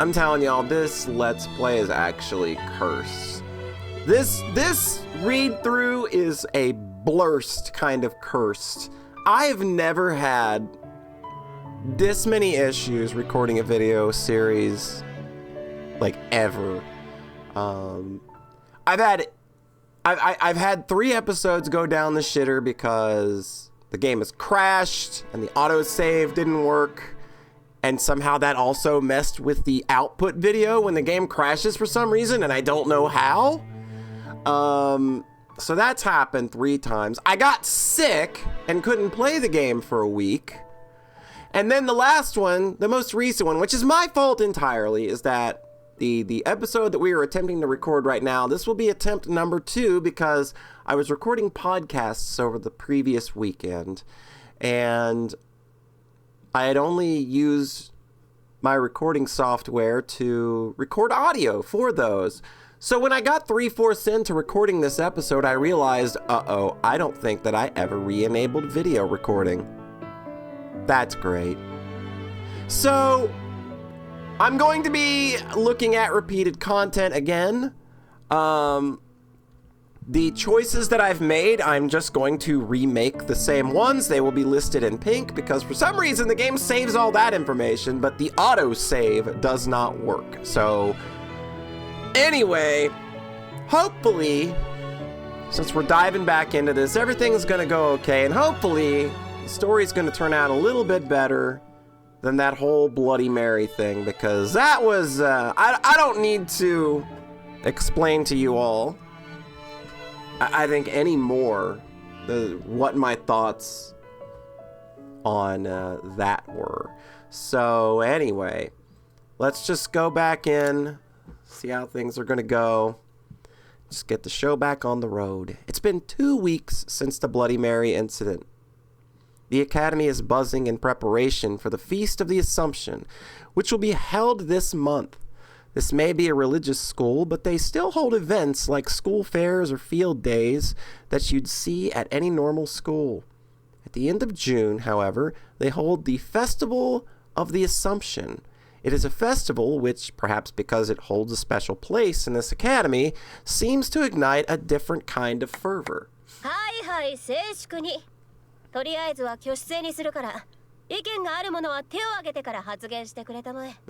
I'm telling y'all, this Let's Play is actually cursed. This read-through is a blurst kind of cursed. I have never had this many issues recording a video series, like, ever. I've had 3 episodes go down the shitter because the game has crashed and the autosave didn't work, and somehow that also messed with the output video when the game crashes for some reason, and I don't know how. So that's happened 3 times. I got sick and couldn't play the game for a week. And then the last one, the most recent one, which is my fault entirely, is that the episode that we are attempting to record right now, this will be attempt number 2 because I was recording podcasts over the previous weekend and I had only used my recording software to record audio for those. So when I got 3/4 into recording this episode, I realized, uh-oh, I don't think that I ever re-enabled video recording. That's great. So I'm going to be looking at repeated content again. The choices that I've made, I'm just going to remake the same ones. They will be listed in pink because for some reason the game saves all that information, but the autosave does not work. So anyway, hopefully, since we're diving back into this, everything's gonna go okay, and hopefully the story's gonna turn out a little bit better than that whole Bloody Mary thing, because that was, I don't need to explain to you all, I think, anymore what my thoughts on that were. So anyway, let's just go back in, see how things are gonna go, just get the show back on the road. It's been 2 weeks since the Bloody Mary incident. The Academy is buzzing in preparation for the Feast of the Assumption, which will be held this month. This may be a religious school, but they still hold events like school fairs or field days that you'd see at any normal school. At the end of June, however, they hold the Festival of the Assumption. It is a festival which, perhaps because it holds a special place in this academy, seems to ignite a different kind of fervor. I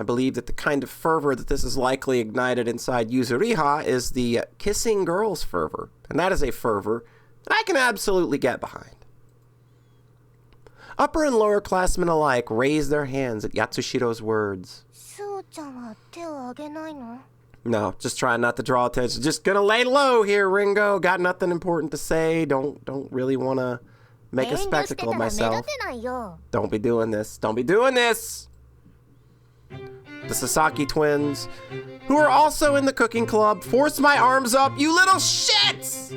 believe that the kind of fervor that this is likely ignited inside Yuzuriha is the kissing girls fervor, and that is a fervor that I can absolutely get behind. Upper and lower classmen alike raise their hands at Yatsushiro's words. No, just trying not to draw attention. Just gonna lay low here, Ringo. Got nothing important to say. Don't really want to make a spectacle of myself. Don't be doing this. Don't be doing this! The Sasaki twins, who are also in the cooking club, force my arms up, you little shits!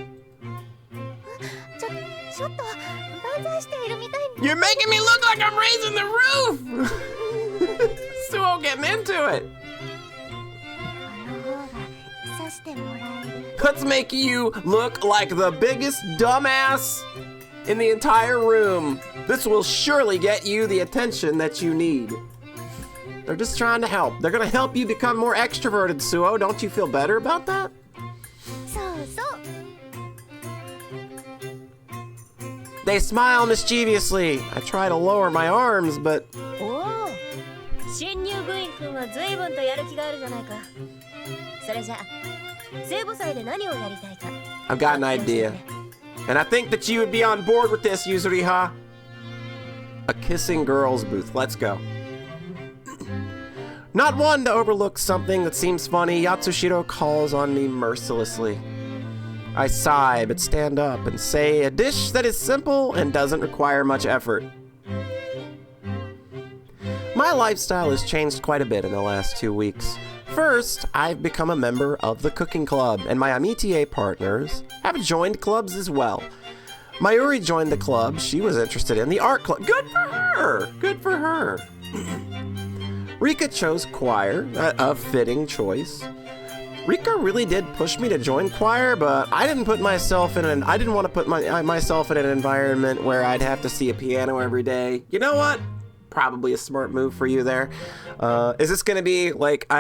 You're making me look like I'm raising the roof! Suo getting into it. Let's make you look like the biggest dumbass in the entire room. This will surely get you the attention that you need. They're just trying to help. They're gonna help you become more extroverted, Suo. Don't you feel better about that? They smile mischievously. I try to lower my arms, but... I've got an idea. And I think that you would be on board with this, Yuzuriha. A kissing girls booth. Let's go. Not one to overlook something that seems funny, Yatsushiro calls on me mercilessly. I sigh, but stand up and say a dish that is simple and doesn't require much effort. My lifestyle has changed quite a bit in the last 2 weeks. First, I've become a member of the cooking club, and my amitié partners have joined clubs as well. Mayuri joined the club. She was interested in the art club. Good for her! Good for her. Rika chose choir, a fitting choice. Rika really did push me to join choir, but I didn't want to put myself in an environment where I'd have to see a piano every day. You know what? probably a smart move for you there. Is this going to be like,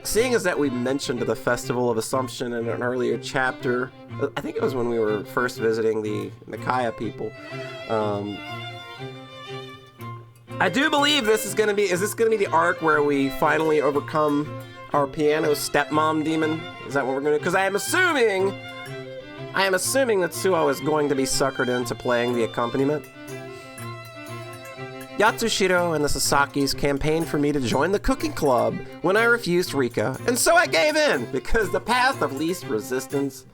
seeing as that we mentioned the Festival of Assumption in an earlier chapter, I think it was when we were first visiting the Nikaya people. I do believe this is going to be, is this going to be the arc where we finally overcome our piano stepmom demon? Is that what we're going to do? Because I am assuming that Suo is going to be suckered into playing the accompaniment. Yatsushiro and the Sasakis campaigned for me to join the cooking club when I refused Rika, and so I gave in, because the path of least resistance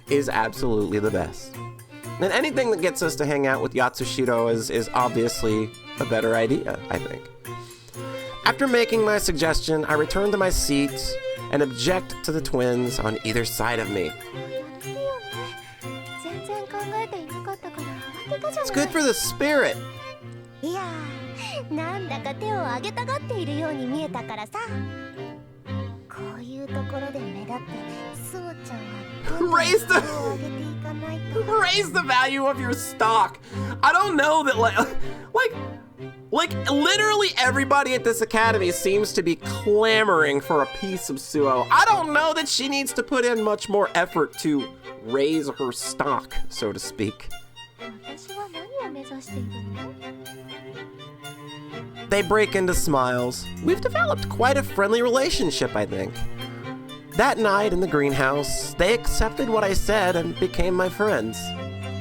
is absolutely the best. And anything that gets us to hang out with Yatsushiro is obviously a better idea, I think. After making my suggestion, I return to my seat and object to the twins on either side of me. It's good for the spirit. いやー、なんだか手を挙げたがっているように見えたからさ。こういうところで目立って、そうちゃんは Raise the value of your stock. I don't know that like literally everybody at this academy seems to be clamoring for a piece of Suo. I don't know that she needs to put in much more effort to raise her stock, so to speak. They break into smiles. We've developed quite a friendly relationship, I think. That night in the greenhouse, they accepted what I said and became my friends.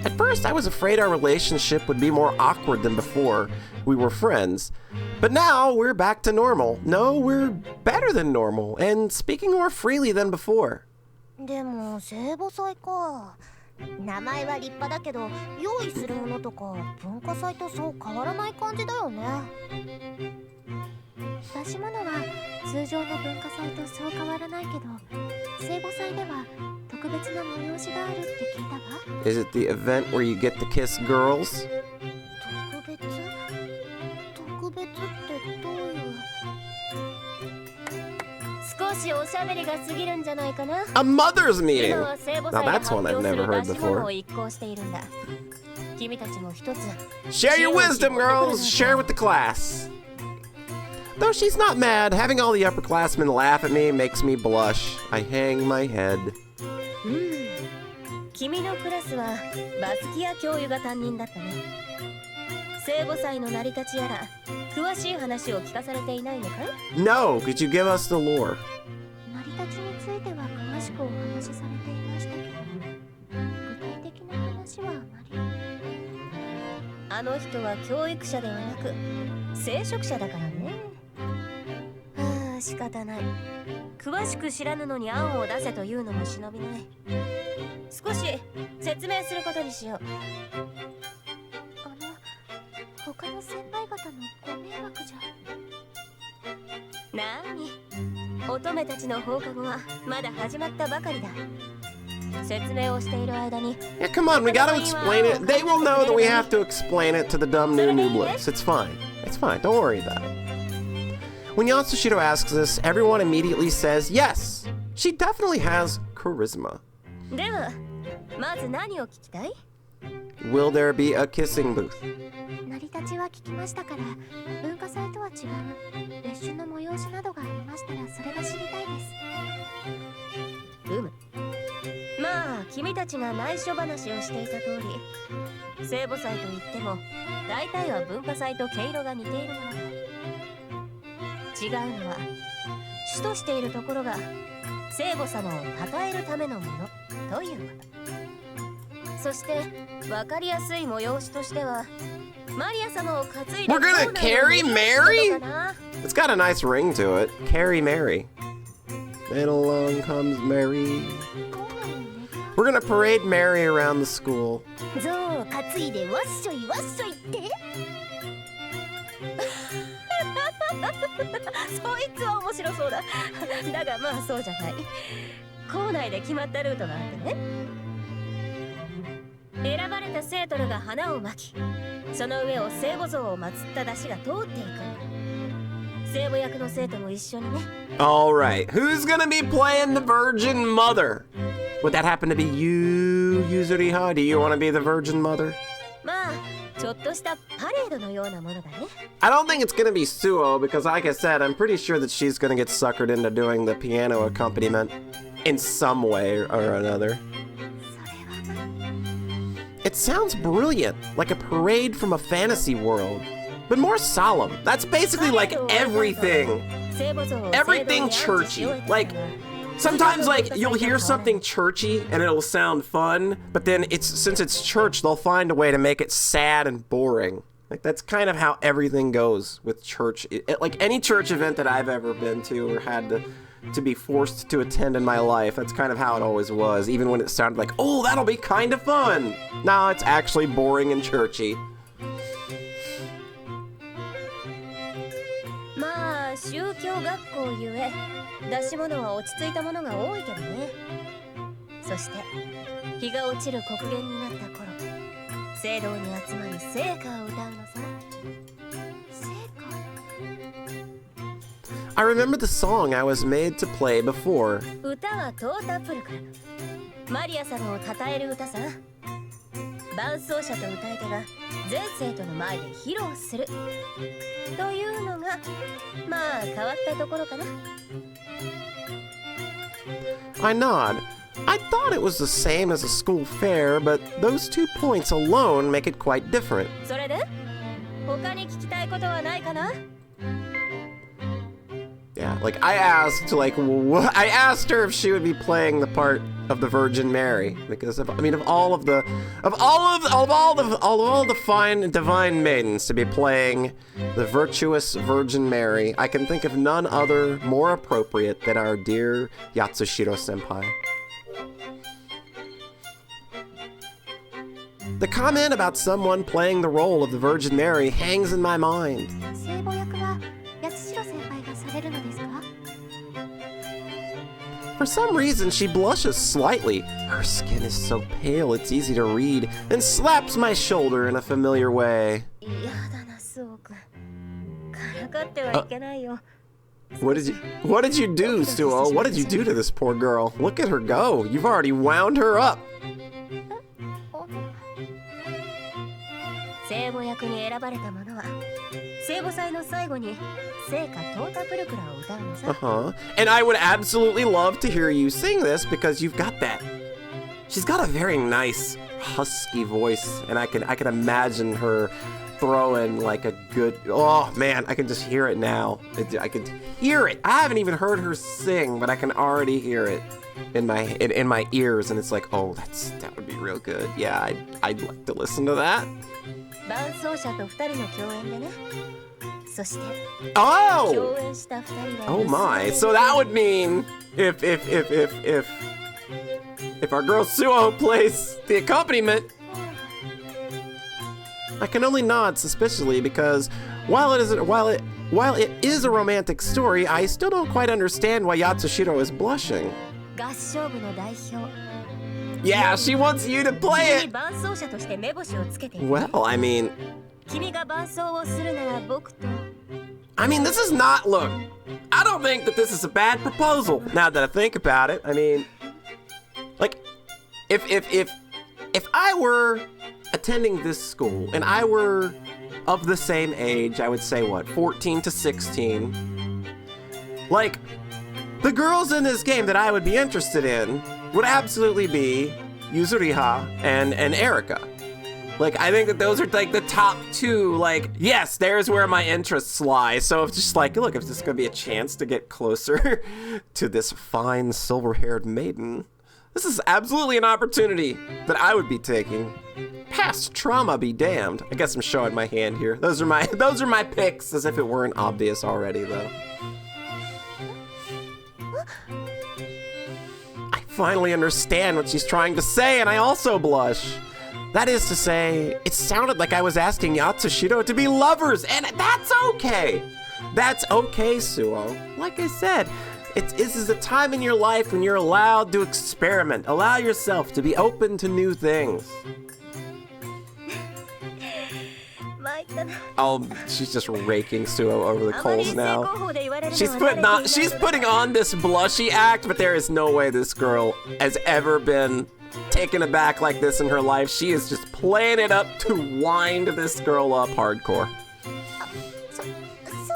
At first, I was afraid our relationship would be more awkward than before we were friends. But now, we're back to normal. No, we're better than normal, and speaking more freely than before. でも、聖母祭か。名前は立派だけど、用意するものとか文化祭とそう変わらない感じだよね。出し物は通常の文化祭とそう変わらないけど、聖母祭では特別な催しがあるって聞いたわ。Is it the event where you get to kiss girls? 特別ってどういう？少しおしゃべりが過ぎるんじゃないかな。A mother's meeting! Now that's one I've never heard before. Share your wisdom, girls! Share with the class! Though she's not mad, having all the upperclassmen laugh at me makes me blush. I hang my head. 君のクラスはバスキア教諭が担任だったね。聖母祭の成り立ちやら詳しい話を聞かされていないのかい？ No, could you give us the lore? 成り立ちについては詳しくお話しされていましたけど、具体的な話はあまり。あの人は教育者ではなく聖職者だからね。はあ、仕方ない。詳しく知らぬのに案を出せというのも忍びない。少し説明することにしよう。他の先輩方のご迷惑じゃ。なに、乙女たちの放課後はまだ始まったばかりだ。説明をしている間に。Yeah, come on, we gotta explain it. They will know that we have to explain it to the dumb new nooblets. It's fine. It's fine. Don't worry about it. When Yatsushiro asks this, everyone immediately says yes. She definitely has charisma. では、まず何を聞きたい？ Will there be a kissing booth? 成り立ちは聞きましたから、文化祭とは違う別種の催しなどがありましたらそれが知りたいです。まあ、君たちが内緒話をしていた通り、聖母祭といっても大体は文化祭と毛色が似ているものだ。違うのは主としているところが聖母様を称えるためのものということ。そして分かりやすい催しとしてはマリア様を担いで We're gonna carry Mary? It's got a nice ring to it. Carry Mary. Then along comes Mary. We're gonna parade Mary around the school. ゾウを担いでわっしょいわっしょいって。そいつは面白そうだ。だがまあそうじゃない。校内で決まったルートがあってね。選ばれた生徒らが花をまき、その上を聖母像を祀った出汁が通っていく。聖母役の生徒も一緒にね。Alright, who's gonna be playing the Virgin Mother? Would that happen to be you, Yuzuriha? Do you want to be the Virgin Mother? まあ、ちょっとしたパレードのようなものだね。 I don't think it's gonna be Suo because, like I said, I'm pretty sure that she's gonna get suckered into doing the piano accompaniment in some way or another. It sounds brilliant, like a parade from a fantasy world, but more solemn. That's basically like everything. Everything churchy. Like, sometimes, like, you'll hear something churchy and it'll sound fun, but then since it's church, they'll find a way to make it sad and boring. Like, that's kind of how everything goes with church. Like, any church event that I've ever been to or had to be forced to attend in my life, that's kind of how it always was, even when it sounded like, oh, that'll be kind of fun. No, it's actually boring and churchy. まあ宗教学校ゆえ出し物は落ち着いたものが多いけどね。そして日が落ちる刻限になった頃、聖堂に集まり聖歌を歌うのさ。聖歌。 I remember the song I was made to play before. 歌はトータプルクル。マリア様を称える歌さ。伴奏者と歌い手が全生徒の前で披露するというのがまあ変わったところかな。 I nod. I thought it was the same as a school fair, but those 2 points alone make it quite different. それで他に聞きたいことはないかな？ Yeah, like I asked her if she would be playing the part of the Virgin Mary because of all the fine divine maidens to be playing the virtuous Virgin Mary, I can think of none other more appropriate than our dear Yatsushiro senpai. The comment about someone playing the role of the Virgin Mary hangs in my mind. 聖母役は八代先輩がされるのですか？ For some reason, she blushes slightly. Her skin is so pale it's easy to read, and slaps my shoulder in a familiar way. 嫌だな、そうくん。からかってはいけないよ。 What did you do, Suo? What did you do to this poor girl? Look at her go. You've already wound her up. 聖母役に選ばれた者は聖母祭の最後に聖歌トータプルクラを歌うのさ。 And I would absolutely love to hear you sing this because you've got that. She's got a very nice husky voice, and I can imagine her throwing like a good. Oh man, I can just hear it now. I can hear it. I haven't even heard her sing, but I can already hear it in my ears, and it's like, oh, that would be real good. Yeah, I'd like to listen to that. 伴奏者と2人の共演でね。そして Oh! 共演した2人は Oh my! So that would mean if our girl Suo plays the accompaniment, I can only nod suspiciously because while it is a romantic story, I still don't quite understand why Yatsushiro is blushing. 合唱部の代表。 Yeah, she wants you to play 君に it. 伴奏者として目星をつけている。 Well, I mean, 君が伴奏をするなら僕と。 this is not, look, I don't think that this is a bad proposal now that I think about it. I mean, like, if I were attending this school and I were of the same age, I would say what, 14 to 16, like, the girls in this game that I would be interested in would absolutely be Yuzuriha and Erika. Like, I think that those are like the top two, like, yes, there's where my interests lie. So it's just like, look, if there's gonna be a chance to get closer to this fine silver-haired maiden, this is absolutely an opportunity that I would be taking. Past trauma be damned. I guess I'm showing my hand here. Those are my picks, as if it weren't obvious already, though. I finally understand what she's trying to say, and I also blush. That is to say, it sounded like I was asking Yatsushiro to be lovers, and that's okay. That's okay, Suo. Like I said, this is a time in your life when you're allowed to experiment. Allow yourself to be open to new things. Oh, she's just raking Suo over the coals now. She's putting on this blushy act, but there is no way this girl has ever been taken aback like this in her life. She is just playing it up to wind this girl up hardcore. そう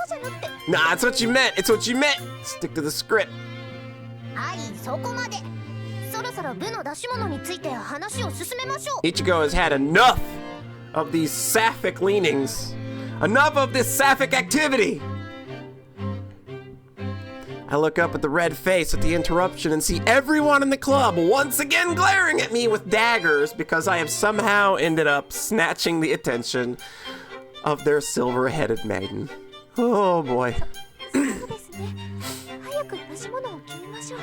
じゃなくて。 Nah, it's what you meant. It's what you meant. Stick to the script. はい、そこまで。そろそろ部の出し物について話を進めましょう。 Ichigo has had enough of these sapphic leanings. Enough of this sapphic activity. I look up at the red face at the interruption and see everyone in the club once again glaring at me with daggers because I have somehow ended up snatching the attention of their silver-headed maiden. Oh boy. そうですね。早く出し物を決めましょう。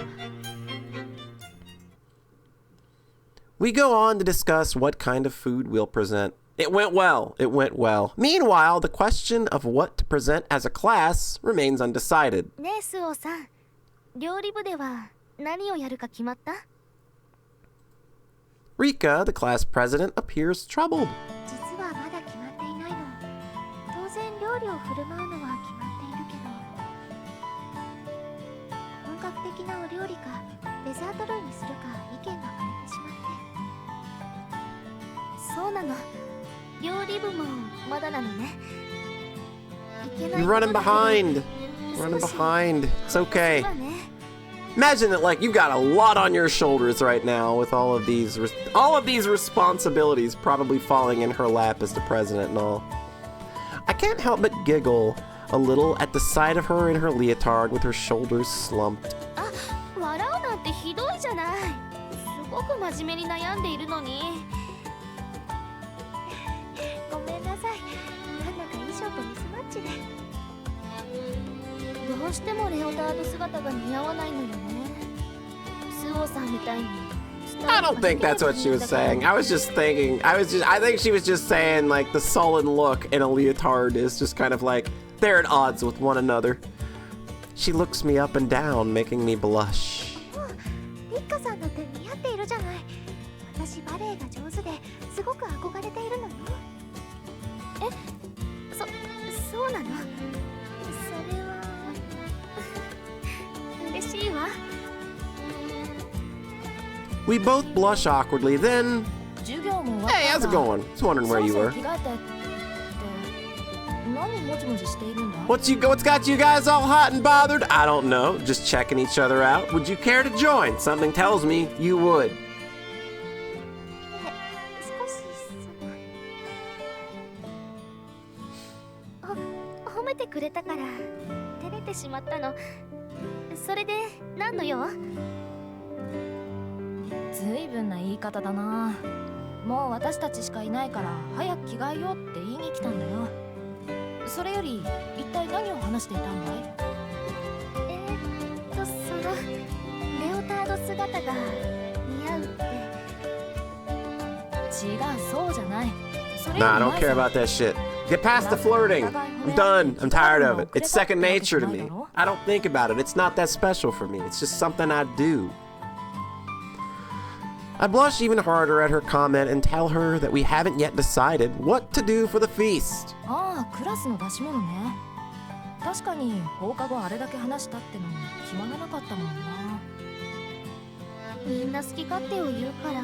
We go on to discuss what kind of food we'll present. It went well. It went well. Meanwhile, the question of what to present as a class remains undecided. ねえ、スオさん。料理部では何をやるか決まった？ Rika, the class president, appears troubled. 実はまだ決まっていないの。当然料理を振る舞うのは決まっているけど、本格的なお料理かデザート類にするか意見が割れてしまって。そうなの。料理部もまだなのね。いけない You're こと running だけど behind. Running behind. It's okay. Imagine that, like, you've got a lot on your shoulders right now with all of these responsibilities probably falling in her lap as the president and all. I can't help but giggle a little at the sight of her in her leotard with her shoulders slumped. あ、笑うなんてひどいじゃない。すごく真面目に悩んでいるのに。ごめんなさい。なんだか衣装とミスマッチで。どうしてもレオタード姿が似合わないのよね。スオさんみたいに。I don't think that's what she was saying. I think she was just saying, like, the sullen look in a leotard is just kind of like, they're at odds with one another. She looks me up and down, making me blush. リッカさんだって似合っているじゃない。私バレエが上手ですごく憧れているのよ。そうなの。それは嬉しいわ。 We both blush awkwardly, then... 授業も終わった。 Hey, how's it going? Just wondering where you そろ were. そろ着替えてって何もじもじしているんだ。 What's got you guys all hot and bothered? I don't know. Just checking each other out. Would you care to join? Something tells me you would. 少し褒めてくれたから照れてしまったの。それで何の用？ずいぶんな言い方だな。もう私たちしかいないから早く着替えようって言いに来たんだよ。それより一体何を話していたんだい？そのレオタード姿が似合うって。違う、そうじゃない。それ Nah, I don't care about that shit. Get past the flirting. I'm done. I'm tired of it. It's second nature to me. I don't think about it. It's not that special for me. It's just something I do. I blush even harder at her comment and tell her that we haven't yet decided what to do for the feast. ああ、クラスの出し物ね。確かに放課後あれだけ話したってのに暇がなかったもんな。みんな好き勝手を言うから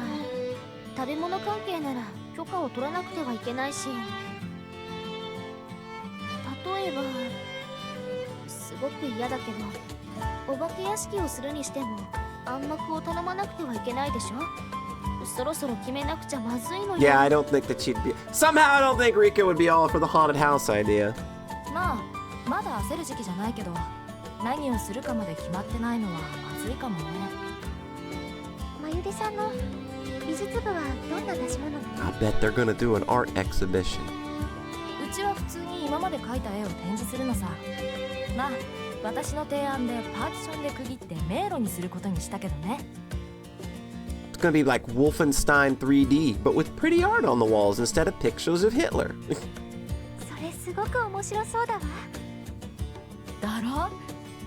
食べ物関係なら許可を取らなくてはいけないし、例えばすごく嫌だけどお化け屋敷をするにしても暗幕を頼まなくてはいけないでしょ。そろそろ決めなくちゃまずいのよ。 Yeah, I don't think that she'd be... Somehow I don't think Rika would be all for the haunted house idea. まあ、まだ焦る時期じゃないけど、何をするかまで決まってないのはまずいかもね。まゆりさんの美術部はどんな出し物なの？ I bet they're gonna do an art exhibition. うちは普通に今まで描いた絵を展示するのさ。まあ、私の提案でパーティションで区切って迷路にすることにしたけどね。It's gonna be like Wolfenstein 3D, but with pretty art on the walls instead of pictures of Hitler. それすごく面白そうだわ。だろ？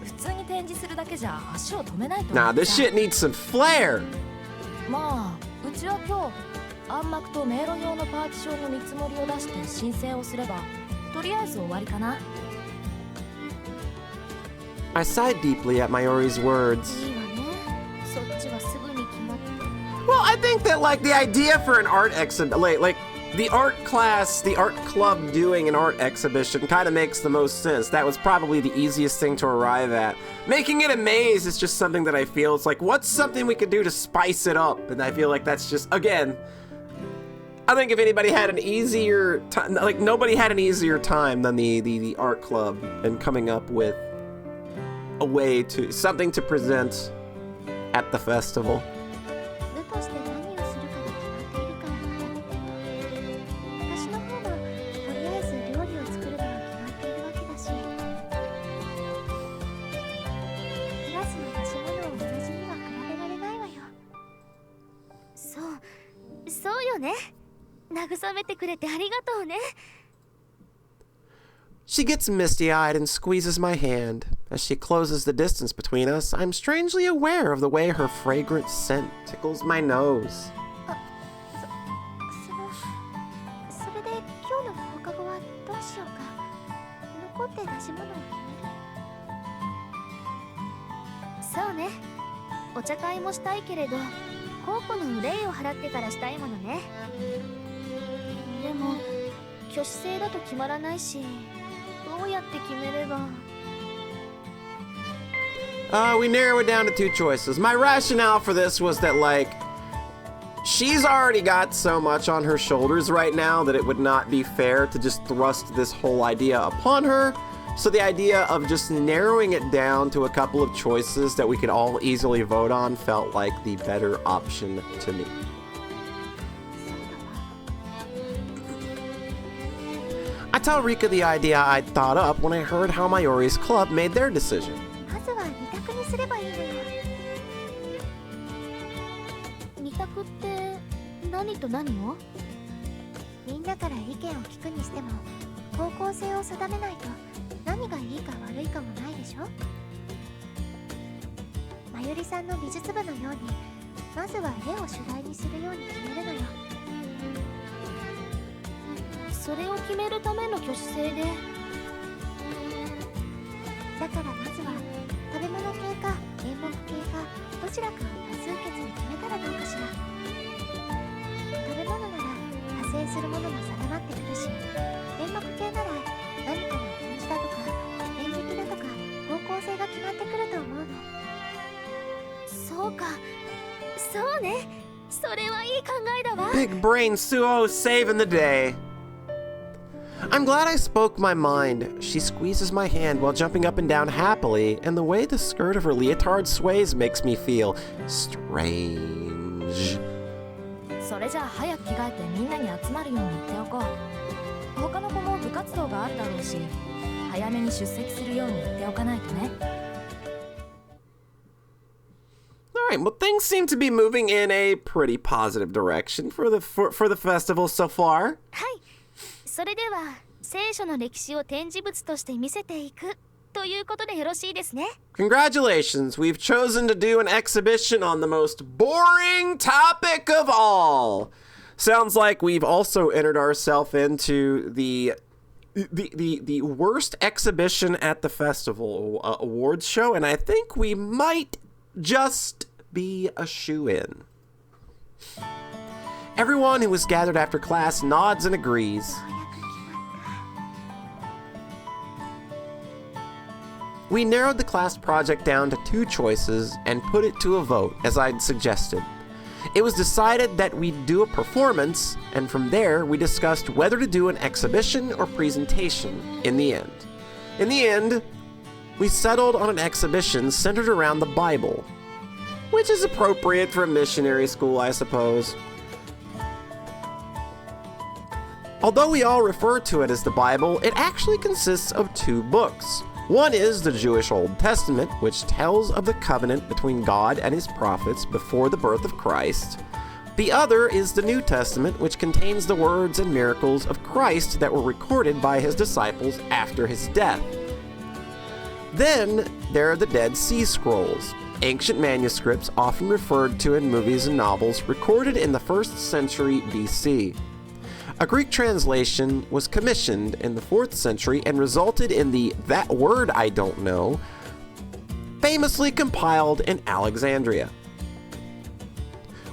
普通に展示するだけじゃ足を止めないと。 Nah, this shit needs some flair. まあ、うちは今日暗幕と迷路用のパーティションの見積もりを出して申請をすればとりあえず終わりかな。 I sighed deeply at Mayori's words. いいわね。そっちはすぐに決まって。Well, I think that, like, the idea for an art exhibit, like, the art class, the art club doing an art exhibition kind of makes the most sense. That was probably the easiest thing to arrive at. Making it a maze is just something that I feel, it's like, what's something we could do to spice it up? And I feel like that's just, again, I think if anybody had an easier time, like, nobody had an easier time than the art club in coming up with a way to, something to present at the festival. 部として何をするかが決まっているからなんだけど、私の方もとりあえず料理を作るのは決まっているわけだし、クラスの出し物を同じには比べられないわよ。そうよね。慰めてくれてありがとうね。She gets misty-eyed and squeezes my hand. As she closes the distance between us, I'm strangely aware of the way her fragrant scent tickles my nose. それで今日の放課後はどうしようか。残って出し物を決める。そうね。お茶会もしたいけれど、候補の憂いを払ってからしたいものね。でも挙手制だと決まらないし、どうやって決めれば。We narrow it down to two choices. My rationale for this was that, like, she's already got so much on her shoulders right now that it would not be fair to just thrust this whole idea upon her. So the idea of just narrowing it down to a couple of choices that we could all easily vote on felt like the better option to me. I tell Rika the idea I'd thought up when I heard how Mayori's club made their decision. まずは二択にすればいいのよ。二択って何と何を？みんなから意見を聞くにしても方向性を定めないと何がいいか悪いかもないでしょ。まゆりさんの美術部のようにまずは絵を主題にするように決めるのよ。それを決めるための挙手制で。だからまずは食べ物系か演目系かどちらかを多数決に決めたらどうかしら。食べ物なら派生するものも定まってくるし、演目系なら何かの展示だとか演劇だとか方向性が決まってくると思うの。そうか、そうね。それはいい考えだわ。 Big brain Suo saving the day. I'm glad I spoke my mind. She squeezes my hand while jumping up and down happily, and the way the skirt of her leotard sways makes me feel strange. それじゃあ早く着替えてみんなに集まるように言っておこう。他の子も部活動があるだろうし、早めに出席するように言っておかないとね。Alright, well, things seem to be moving in a pretty positive direction for the festival so far. はい。それでは聖書の歴史を展示物として見せていくということでよろしいですね。 Congratulations, we've chosen to do an exhibition on the most boring topic of all. Sounds like we've also entered ourselves into the worst exhibition at the festival awards show, and I think we might just be a shoo-in. Everyone who was gathered after class nods and agrees. We narrowed the class project down to two choices and put it to a vote, as I'd suggested. It was decided that we'd do a performance, and from there we discussed whether to do an exhibition or presentation in the end. In the end, we settled on an exhibition centered around the Bible, which is appropriate for a missionary school, I suppose. Although we all refer to it as the Bible, it actually consists of two books. One is the Jewish Old Testament, which tells of the covenant between God and his prophets before the birth of Christ. The other is the New Testament, which contains the words and miracles of Christ that were recorded by his disciples after his death. Then there are the Dead Sea Scrolls, ancient manuscripts often referred to in movies and novels recorded in the 1st century BC. A Greek translation was commissioned in the 4th century and resulted in the That Word I Don't Know, famously compiled in Alexandria.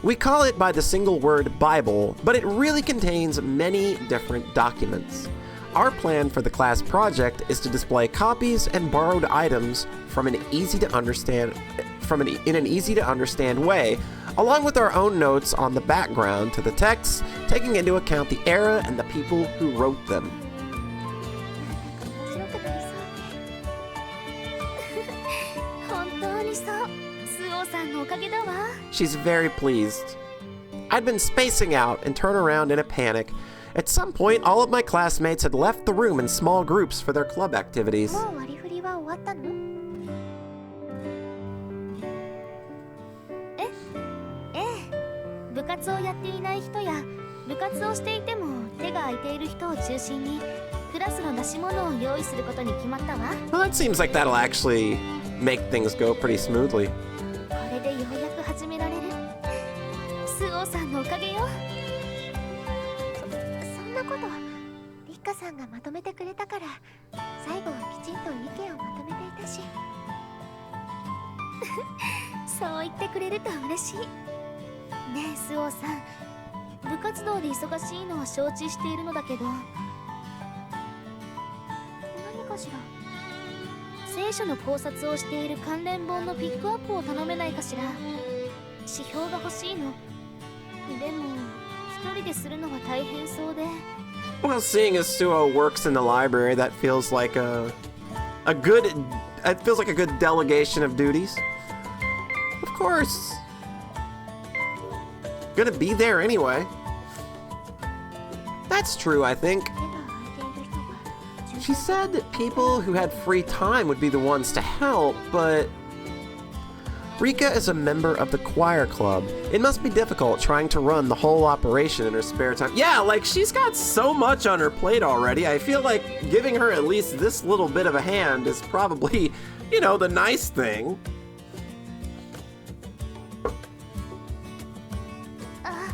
We call it by the single word Bible, but it really contains many different documents. Our plan for the class project is to display copies and borrowed items in an easy to understand way, along with our own notes on the background to the texts, taking into account the era and the people who wrote them. 面白くなりそう本当にそうスオさんのおかげだわ She's very pleased. I'd been spacing out and turned around in a panic. At some point, all of my classmates had left the room in small groups for their club activities. もう割り振りは終わったのええ部活をやっていない人や部活をしていても手が空いている人を中心にクラスの出し物を用意することに決まったわ Well, that seems like that'll actually make things go pretty smoothly. これでようやく始められるスオさんのおかげよそんなことリッカさんがまとめてくれたから最後はきちんと意見をまとめていたしそう言ってくれると嬉しいねえスオさん部活動で忙しいのは承知しているのだけど何かしら聖書の考察をしている関連本のピックアップを頼めないかしら指標が欲しいのでも一人でするのは大変そうで Well, seeing as Suo works in the library, that feels like a good delegation of duties. Of course. Gonna be there anyway. That's true, I think. 手が空いている人が She said that people who had free time would be the ones to help, but Rika is a member of the choir club. It must be difficult trying to run the whole operation in her spare time. Yeah, like she's got so much on her plate already. I feel like giving her at least this little bit of a hand is probably, the nice thing. あ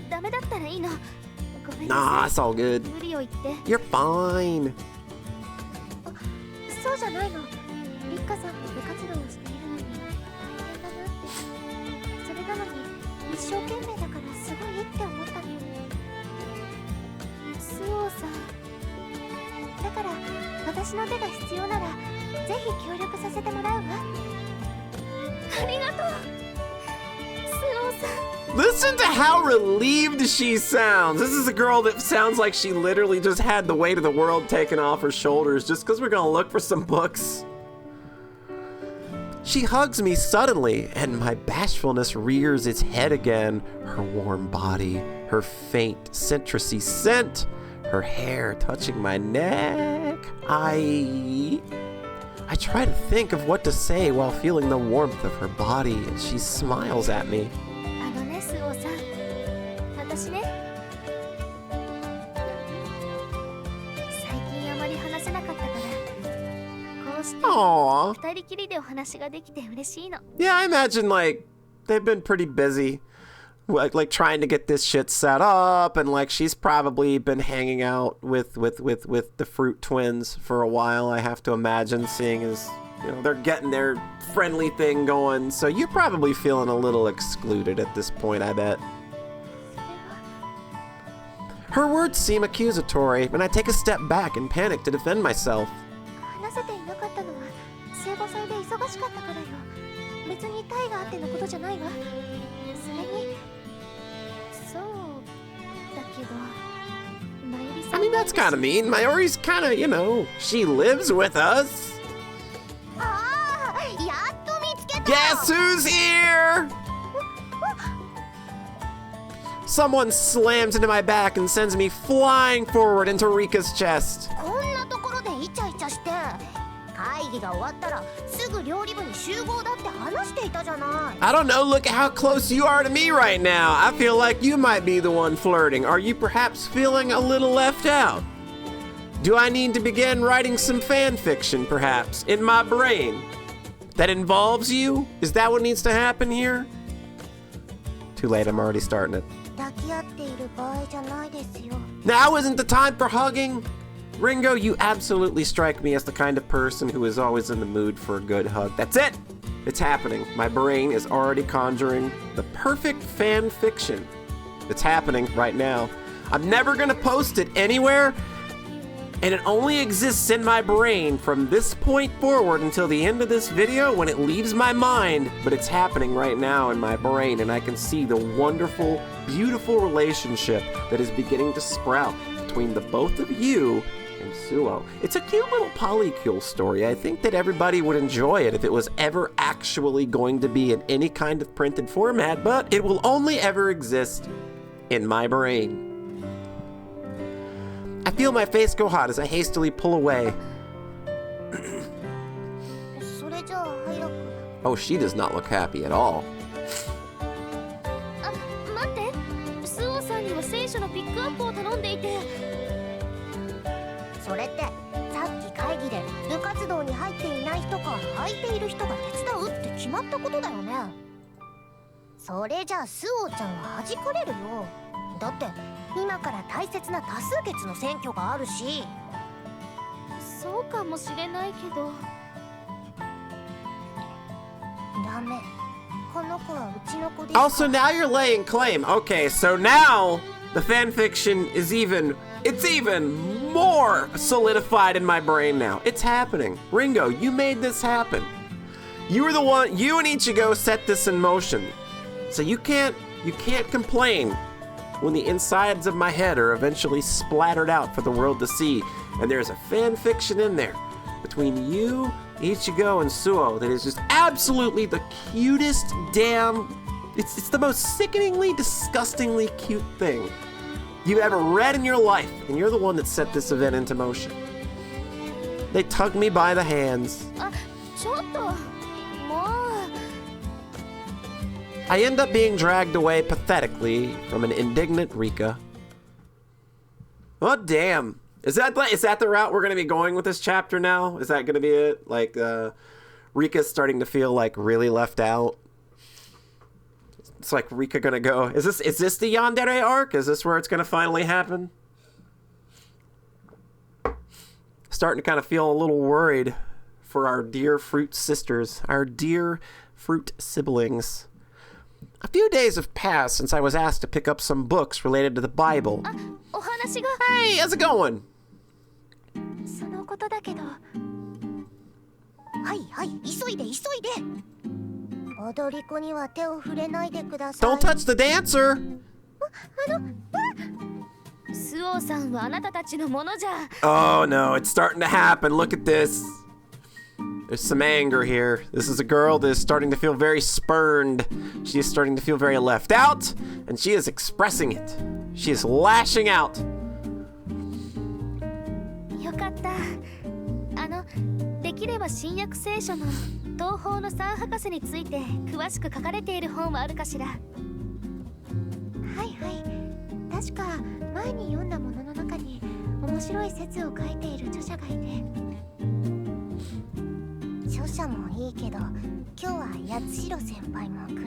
ダメだったらいいのごめん Nah, な it's さ all い good. 無理を言って You're fine. そうじゃないのリッカさんも部活動をしているのに大変だなってそれなのに一生懸命だからすごいって思ったのスオさんだから私の手が必要ならぜひ協力させてもらうわありがとうスオさん Listen to how relieved she sounds. This is a girl that sounds like she literally just had the weight of the world taken off her shoulders just because we're gonna look for some books. She hugs me suddenly, and my bashfulness rears its head again. Her warm body, her faint citrusy scent, her hair touching my neck. I try to think of what to say while feeling the warmth of her body, and she smiles at me. あのねスオさん私ね最近あまり話せなかったからこうして Aww. 二人きりでお話ができて嬉しいの Yeah, I imagine like they've been pretty busy, like trying to get this shit set up, and like she's probably been hanging out with the Fruit Twins for a while. I have to imagine, seeing as they're getting their friendly thing going. So you're probably feeling a little excluded at this point, I bet. Her words seem accusatory, and I take a step back in panic to defend myself. 話せていなかったのは聖母祭で忙しかったからよ別にタイがあってのことじゃないわそれにそうだけどマユリさ I ん mean, that's kind of mean. Mayori's kind of, she lives with us. ああやっと見つけた Guess who's here? Someone slams into my back and sends me flying forward into Rika's chest. こんなところでイチャイチャして会議が終わったらすぐ料理部に集合だって話していたじゃない I don't know, look at how close you are to me right now. I feel like you might be the one flirting. Are you perhaps feeling a little left out? Do I need to begin writing some fan fiction, perhaps, in my brain? That involves you? Is that what needs to happen here? Too late, I'm already starting it. 抱き合っている場合じゃないですよ Now isn't the time for hugging? Ringo, you absolutely strike me as the kind of person who is always in the mood for a good hug. That's it! It's happening. My brain is already conjuring the perfect fan fiction. It's happening right now. I'm never gonna post it anywhere, and it only exists in my brain from this point forward until the end of this video when it leaves my mind, but it's happening right now in my brain, and I can see the wonderful, beautiful relationship that is beginning to sprout between the both of you and Suo. It's a cute little polycule story. I think that everybody would enjoy it if it was ever actually going to be in any kind of printed format, but it will only ever exist in my brain. I feel my face go hot as I hastily pull away. それじゃあ早く。 Oh, she does not look happy at all. あ、待って。スオさんには聖書のピックアップを頼んでいて。それってさっき会議で部活動に入っていない人か空いている人が手伝うって決まったことだよね。それじゃあスオちゃんは弾かれるよ。だって今から大切な多数決の選挙があるし。そうかもしれないけど。ダメ。この子はうちの子です。 Also, now you're laying claim. Okay, so now the fan fiction is even more solidified in my brain now. It's happening. Ringo, you made this happen. You were the one, you and Ichigo set this in motion. So you can't complain when the insides of my head are eventually splattered out for the world to see. And there's a fan fiction in there between you, Ichigo, and Suo that is just absolutely the cutest damn... It's the most sickeningly, disgustingly cute thing you ever read in your life, and you're the one that set this event into motion. They tugged me by the hands. あ、ちょっと。もう。 I end up being dragged away pathetically from an indignant Rika. Oh, damn. Is that the route we're going to be going with this chapter now? Is that going to be it? Like, Rika's starting to feel, like, really left out? It's like Rika gonna go. Is this the Yandere arc? Is this where it's gonna finally happen? Starting to kind of feel a little worried for our dear fruit sisters, our dear fruit siblings. A few days have passed since I was asked to pick up some books related to the Bible. あ、お話が。 Hey, how's it going? そのことだけど。はいはい、急いで急いで。踊り子には手を触れないでください。 Don't touch the dancer! スオさんはあなたたちのものじゃ。 Oh no, it's starting to happen. Look at this. There's some anger here. This is a girl that is starting to feel very spurned. She is starting to feel very left out, and she is expressing it. She is lashing out. よかった。できれば新約聖書の東方の三博士について詳しく書かれている本はあるかしら。はいはい。確か前に読んだものの中に面白い説を書いている著者がいて。著者もいいけど、今日は八代先輩も来る。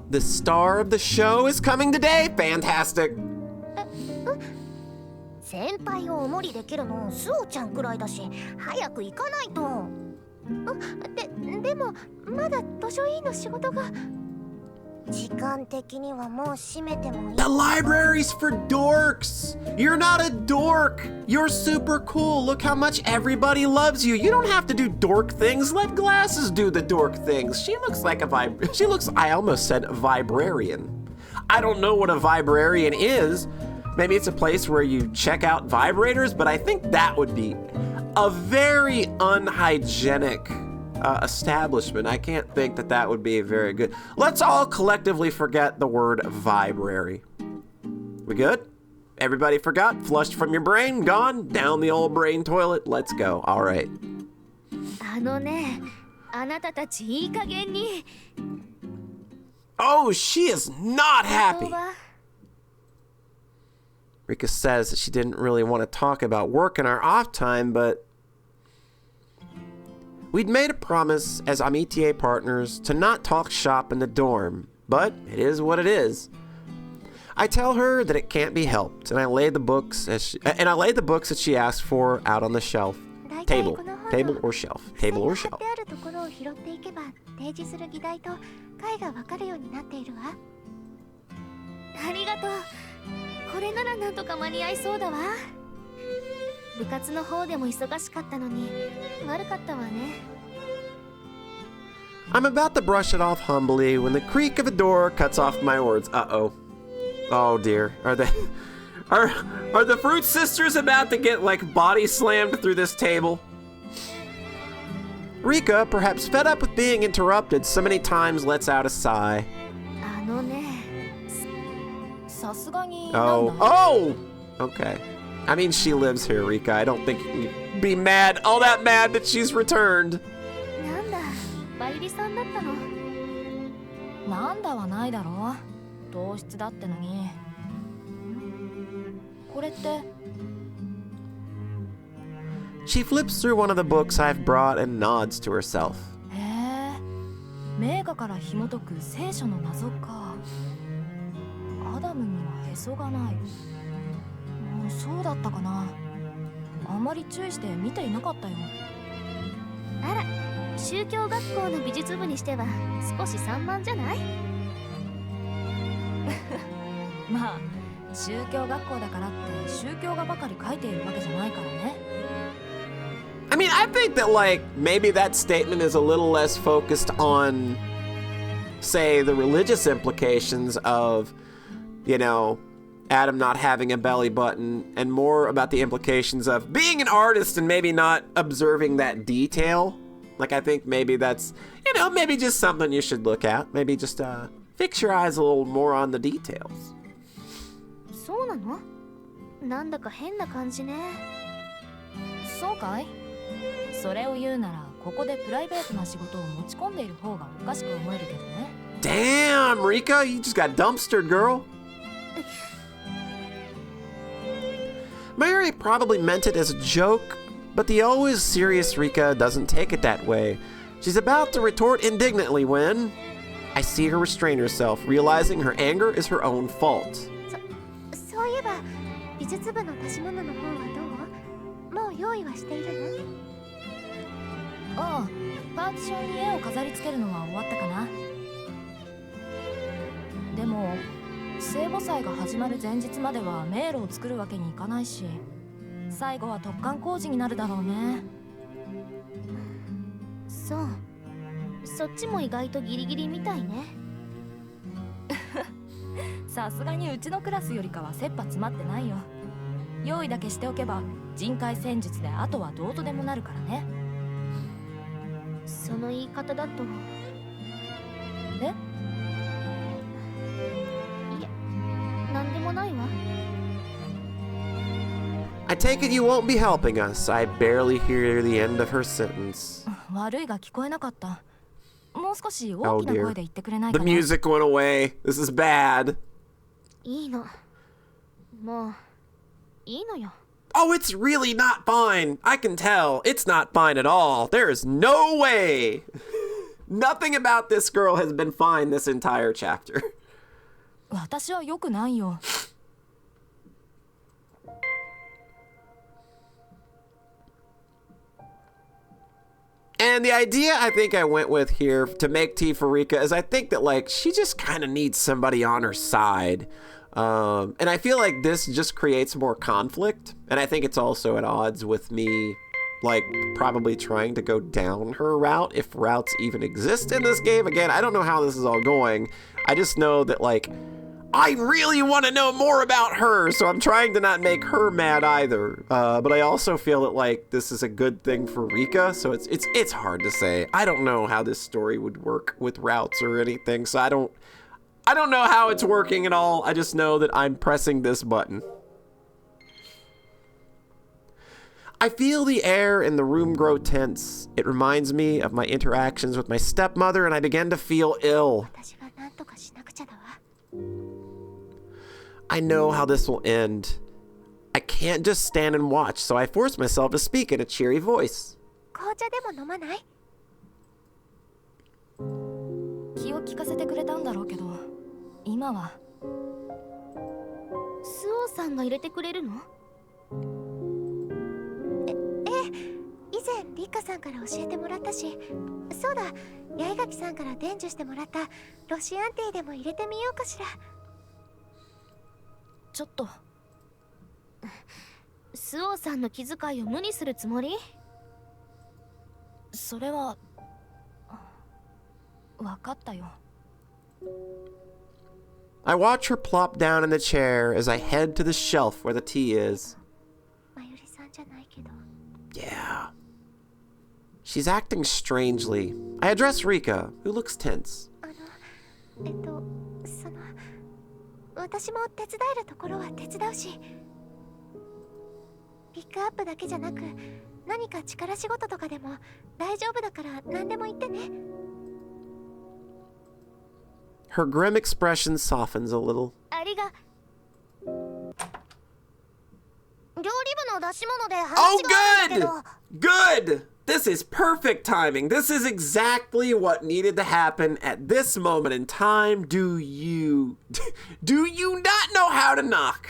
The star of the show is coming today. Fantastic. 先輩をお守りできるのスオちゃんくらいだし、早く行かないと。でもまだ図書委員の仕事が。時間的にはもう閉めてもいい。 The library's for dorks. You're not a dork. You're super cool. Look how much everybody loves you. You don't have to do dork things. Let Glasses do the dork things. She looks like I almost said vibrarian. I don't know what a vibrarian is. Maybe it's a place where you check out vibrators, but I think that would be a very unhygienic establishment. I can't think that would be very good. Let's all collectively forget the word vibrary. We good? Everybody forgot? Flushed from your brain? Gone? Down the old brain toilet? Let's go. All right. あのね、あなたたちいい加減に。 Oh, she is not 本 happy. 当は Rika says that she didn't really want to talk about work in our off time, but we'd made a promise as amitié partners to not talk shop in the dorm, but it is what it is. I tell her that it can't be helped, and I lay the books that she asked for out on the shelf だいたい table. この本 Table or shelf. Table or 付箋 shelf. が貼ってあるところを拾っていけば提示する議題と解がわかるようになっているわ。ありがとう。これならなんとか間に合いそうだわ。部活の方でも忙しかったのに悪かったわね。I'm about to brush it off humbly when the creak of a door cuts off my words. Uh-oh. Oh dear. Are the Fruit Sisters about to get like body slammed through this table? Rika, perhaps fed up with being interrupted so many times, lets out a sigh. あのね。さすがに Oh. なんだい Oh! Okay. I mean, she lives here, Rika. I don't think you can be mad, all that mad that she's returned. なんだ、バイリさんだったの。なんだはないだろう。糖質だってのに。これって She flips through one of the books I've brought and nods to herself. へえ、名画から紐解く聖書の謎か。アダムにはへそがない。そうだったかな。あんまり注意して見ていなかったよ。あら、宗教学校の美術部にしては少し散漫じゃない？まあ宗教学校だからって宗教画ばかり描いているわけじゃないからね。I mean, I think that, like, maybe that statement is a little less focused on, say, the religious implications of, you know, Adam not having a belly button, and more about the implications of being an artist and maybe not observing that detail. Like, I think maybe that's, you know, maybe just something you should look at. Maybe just fix your eyes a little more on the details. そうなの？なんだか変な感じね。そうかい？それを言うならここでプライベートな仕事を持ち込んでいる方がおかしく思えるけどね。Damn, Rika, you just got dumpstered, girl. Mary probably meant it as a joke, but the always serious Rika doesn't take it that way. She's about to retort indignantly when I see her restrain herself, realizing her anger is her own fault. そういえば美術部の出し物の方はどう？もう用意はしているの？ああ、パーティションに絵を飾り付けるのは終わったかな。でも聖母祭が始まる前日までは迷路を作るわけにいかないし、最後は突貫工事になるだろうね。そう、そっちも意外とギリギリみたいね。さすがにうちのクラスよりかは切羽詰まってないよ。用意だけしておけば人海戦術であとはどうとでもなるからね。その言い方だと。え？いや、なんでもないわ。I take it you won't be helping us. I barely hear the end of her sentence. 悪いが聞こえなかった。もう少し大きな声で言ってくれないか The な。music went away. This is bad. いいの。もういいのよ。Oh, it's really not fine. I can tell. It's not fine at all. There is no way. Nothing about this girl has been fine this entire chapter. 私は良くないよ。And the idea I think I went with here to make tea for Rika is I think that, like, she just kind of needs somebody on her side. And I feel like this just creates more conflict. And I think it's also at odds with me, like, probably trying to go down her route, if routes even exist in this game. Again, I don't know how this is all going. I just know that, like, I really want to know more about her, so I'm trying to not make her mad either. But I also feel that, like, this is a good thing for Rika, so it's hard to say. I don't know how this story would work with routes or anything, so I don't know how it's working at all. I just know that I'm pressing this button. I feel the air in the room grow tense. It reminds me of my interactions with my stepmother, and I begin to feel ill. 私が何とかしなくちゃだわ。I know how this will end. I can't just stand and watch, so I force myself to speak in a cheery voice. 紅茶でも飲まない？気を利かせてくれたんだろうけど、今は。スオさんが入れてくれるの？以前リカ母さんから教えてもらったし、そうだ、八重垣さんから伝授してもらったロシアンティーでも入れてみようかしら。ちょっと。スオさんの気遣いを無にするつもり？それは分かったよ。I watch her plop down in the chair as I head to the shelf where the tea is. まゆりさんじゃないけど。Yeah. She's acting strangely. I address Rika, who looks tense. 私も手伝えるところは手伝うし、ピックアップだけじゃなく何か力仕事とかでも大丈夫だから何でも言ってね。Her grim expression softens a little. ありが。料理部の出し物で Oh, 話があるんだけど。 good! This is perfect timing. This is exactly what needed to happen at this moment in time. Do you not know how to knock?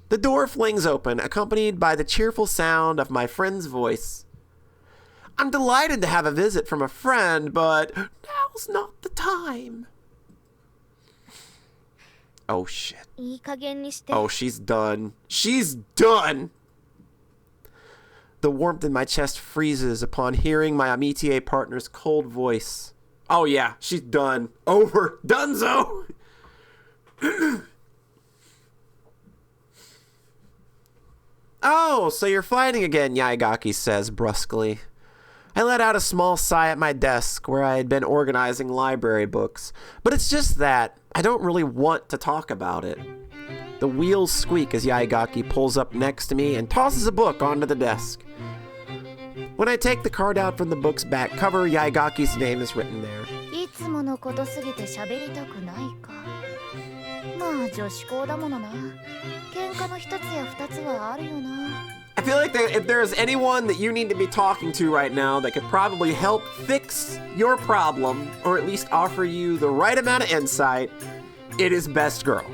The door flings open, accompanied by the cheerful sound of my friend's voice. I'm delighted to have a visit from a friend, but now's not the time. Oh, shit. いい加減にして。 Oh, she's done. She's done! The warmth in my chest freezes upon hearing my amitié partner's cold voice. Oh, yeah, she's done. Over. Donezo! Oh, so you're fighting again, Yaigaki says brusquely. I let out a small sigh at my desk where I had been organizing library books, but it's just that I don't really want to talk about it. The wheels squeak as Yaigaki pulls up next to me and tosses a book onto the desk. When I take the card out from the book's back cover, Yaigaki's name is written there. いつものことすぎて喋りたくないか。まあ女子校だものな。喧嘩の一つや二つはあるよな。I feel like that if there's anyone that you need to be talking to right now that could probably help fix your problem, or at least offer you the right amount of insight, it is Best Girl.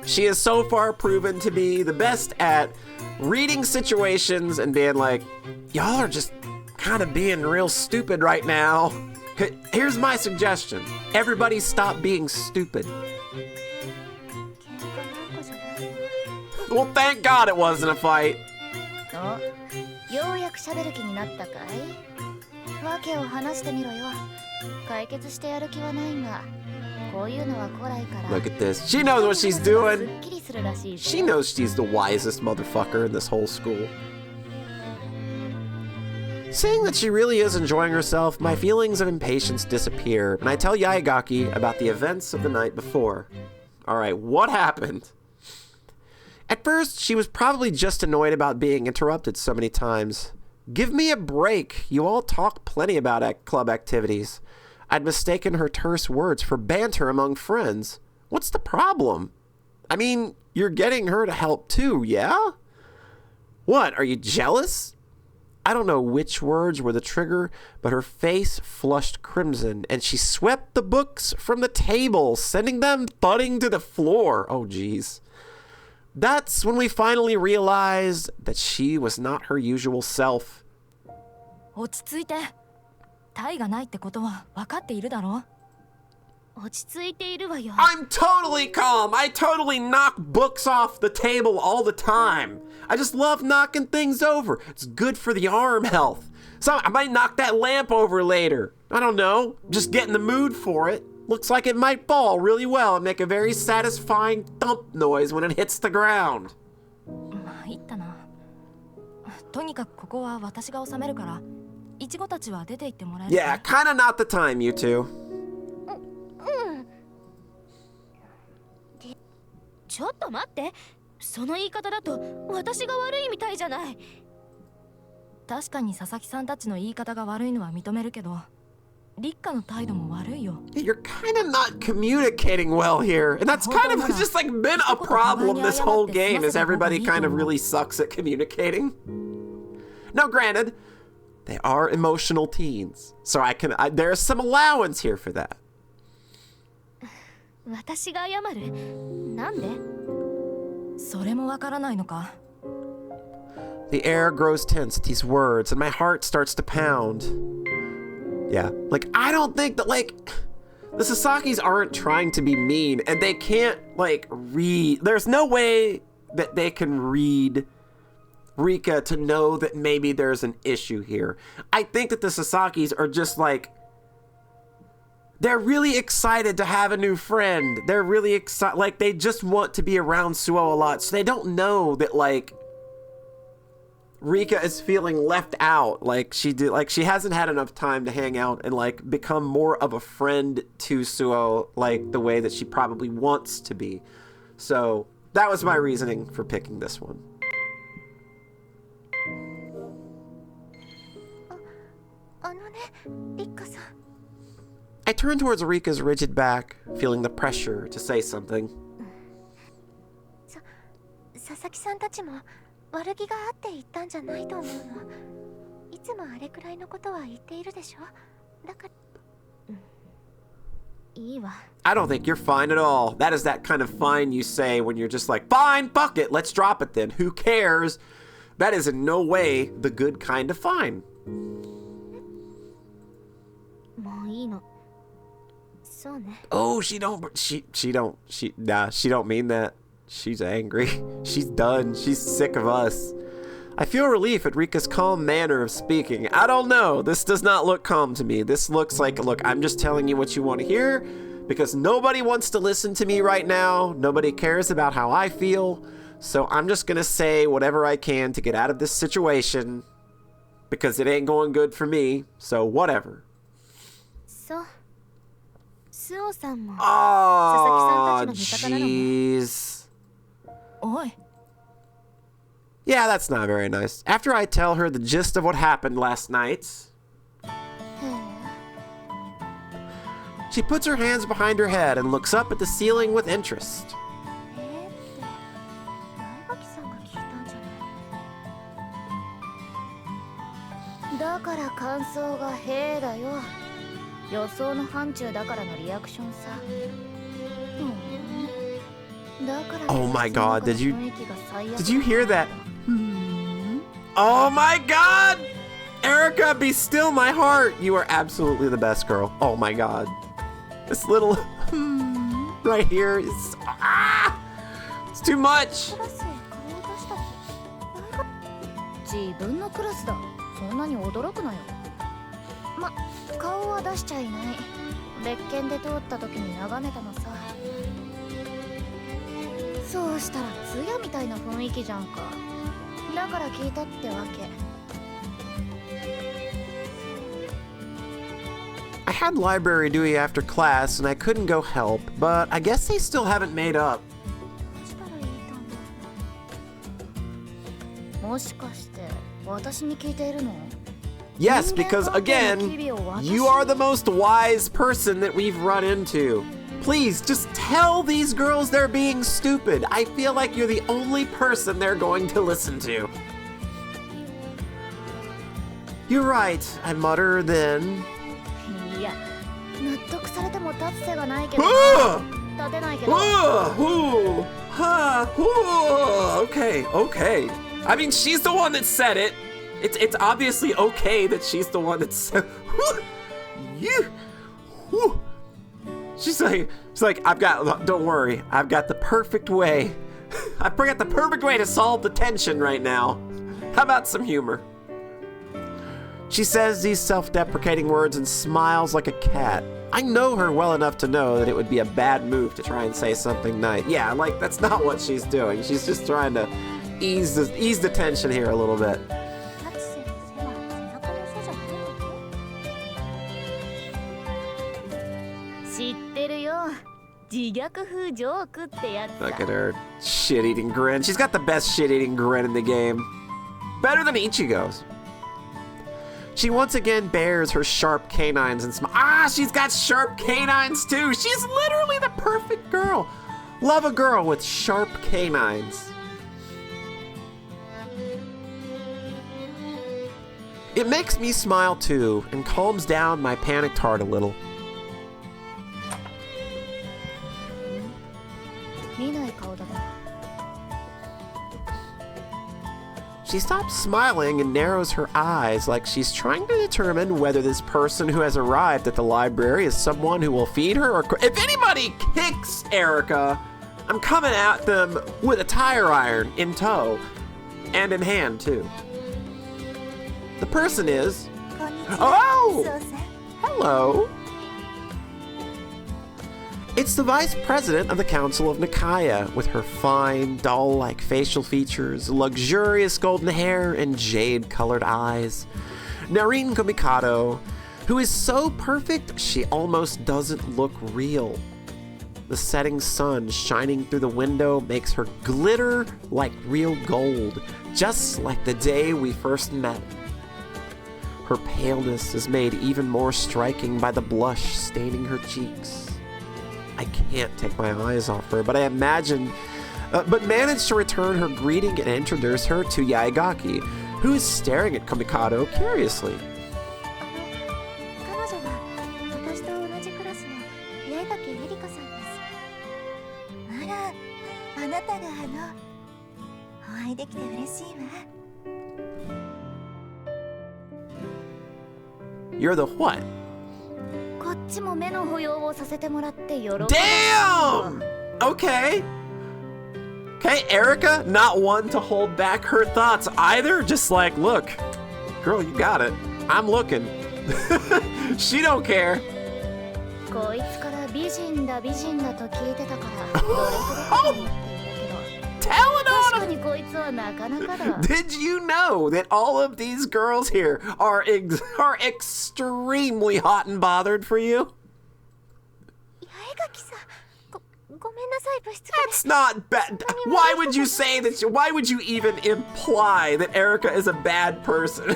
She has so far proven to be the best at reading situations and being like, y'all are just kind of being real stupid right now. Here's my suggestion. Everybody stop being stupid. Well, thank God it wasn't a fight. ようやく喋る気になったかい？訳を話してみろよ。解決してやる気はないが、こういうのは古来から。Look at this. She knows what she's doing. すっきりするらしいぜ。 She knows she's the wisest motherfucker in this whole school. Seeing that she really is enjoying herself, my feelings of impatience disappear, and I tell Yaigaki about the events of the night before. Alright, what happened? At first, she was probably just annoyed about being interrupted so many times. Give me a break. You all talk plenty about club activities. I'd mistaken her terse words for banter among friends. What's the problem? I mean, you're getting her to help too, yeah? What, are you jealous? I don't know which words were the trigger, but her face flushed crimson, and she swept the books from the table, sending them thudding to the floor. Oh, jeez. That's when we finally realized that she was not her usual self. 落ち着いて。タイがないってことは分かっているだろ。落ち着いているわよ。 I'm totally calm. I totally knock books off the table all the time. I just love knocking things over. It's good for the arm health. So I might knock that lamp over later. I don't know. Just get in the mood for it. Looks like it might fall really well and make a very satisfying thump noise when it hits the ground. 参ったな。とにかくここは私が収めるから、イチゴたちは出て行ってもらえるか。 Yeah, kinda not the time, you two. ちょっと待って。その言い方だと私が悪いみたいじゃない。確かに佐々木さんたちの言い方が悪いのは認めるけど、立花の態度も悪いよ。 You're kind of not communicating well here. And that's kind of just like been a problem this whole game, is everybody kind of really sucks at communicating. Now, granted, they are emotional teens, so there's some allowance here for that. 私が謝る？なんで？それもわからないのか。The air grows tense at these words, and my heart starts to pound. Yeah, like, I don't think that, like, the Sasakis aren't trying to be mean, and they can't, like, read. There's no way that they can read Rika to know that maybe there's an issue here. I think that the Sasakis are just, like, they're really excited to have a new friend. They're really excited, like, they just want to be around Suo a lot, so they don't know that, like, Rika is feeling left out. Like she hasn't had enough time to hang out and like become more of a friend to Suo, like the way that she probably wants to be. So that was my reasoning for picking this one. I turned towards Rika's rigid back, feeling the pressure to say something. 佐々木さんたちも悪気があって言ったんじゃないと思うの。いつもあれくらいのことは言っているでしょ。だから、いいわ。I don't think you're fine at all. That is that kind of fine you say when you're just like, fine, fuck it, let's drop it then. Who cares? That is in no way the good kind of fine. もういいの。そうね。Oh, she don't mean that. She's angry. She's done. She's sick of us. I feel relief at Rika's calm manner of speaking. I don't know. This does not look calm to me. This looks like, look, I'm just telling you what you want to hear because nobody wants to listen to me right now. Nobody cares about how I feel. So I'm just going to say whatever I can to get out of this situation because it ain't going good for me. So whatever. So, Suo-san mo. Oh, jeez. Oi. Yeah, that's not very nice. After I tell her the gist of what happened last night, she puts her hands behind her head and looks up at the ceiling with interest. だから感想がへえだよ。予想の範疇だからのリアクションさ。Oh my god, did you hear that? Oh my god! Erica, be still my heart! You are absolutely the best girl. Oh my god. This little right here is it's too much. 自分のクラスだ。そんなに驚くなよ。ま、顔は出しちゃいない。別件で通った時に眺めたのさ。そうしたら通夜みたいな雰囲気じゃんか。だから聞いたってわけ。I had library duty after class and I couldn't go help, but I guess they still haven't made up. もしかして私に聞いているの? Yes, because again, you are the most wise person that we've run into. Please, just tell these girls they're being stupid. I feel like you're the only person they're going to listen to. You're right, I mutter then. いや、納得されても立つ瀬がないけど。立てないけど。Okay, okay. I mean, she's the one that said it. It's obviously okay that she's the one that said. She's like, don't worry, I've got the perfect way. I've got the perfect way to solve the tension right now. How about some humor? She says these self-deprecating words and smiles like a cat. I know her well enough to know that it would be a bad move to try and say something nice. Yeah, like, that's not what she's doing. She's just trying to ease the tension here a little bit. Look at her shit-eating grin. She's got the best shit-eating grin in the game. Better than Ichigo's. She once again bares her sharp canines and she's got sharp canines too. She's literally the perfect girl. Love a girl with sharp canines. It makes me smile too and calms down my panicked heart a little. She stops smiling and narrows her eyes like she's trying to determine whether this person who has arrived at the library is someone who will feed her or... If anybody kicks Erica, I'm coming at them with a tire iron in tow and in hand, too. The person is... Oh! Hello! It's the vice president of the Council of Nikaya, with her fine, doll-like facial features, luxurious golden hair, and jade-colored eyes. Narine Komikado, who is so perfect she almost doesn't look real. The setting sun shining through the window makes her glitter like real gold, just like the day we first met. Her paleness is made even more striking by the blush staining her cheeks. I can't take my eyes off her, but I imagine, but manage to return her greeting and introduce her to Yaegaki, who is staring at Komikado curiously. 彼女は私と同じクラスの八重垣エリカさんです。あら、あなたがお会いできて嬉しいわ。You're the what? こっちも目の保養をさせてもらって喜ぶ。Damn! Okay. Okay, Erica, not one to hold back her thoughts either. Just like, look, girl, you got it. I'm looking. She don't care. こいつから美人だと聞いてたからどれほどかと思っていたけど。Tell it on 確かにこいつはなかなかだ。Did you know that all of these girls here are extremely hot and bothered for you? 八重垣さん、ごめんなさい、部室で。That's not bad. Why would you say that? Why would you even imply that Erica is a bad person?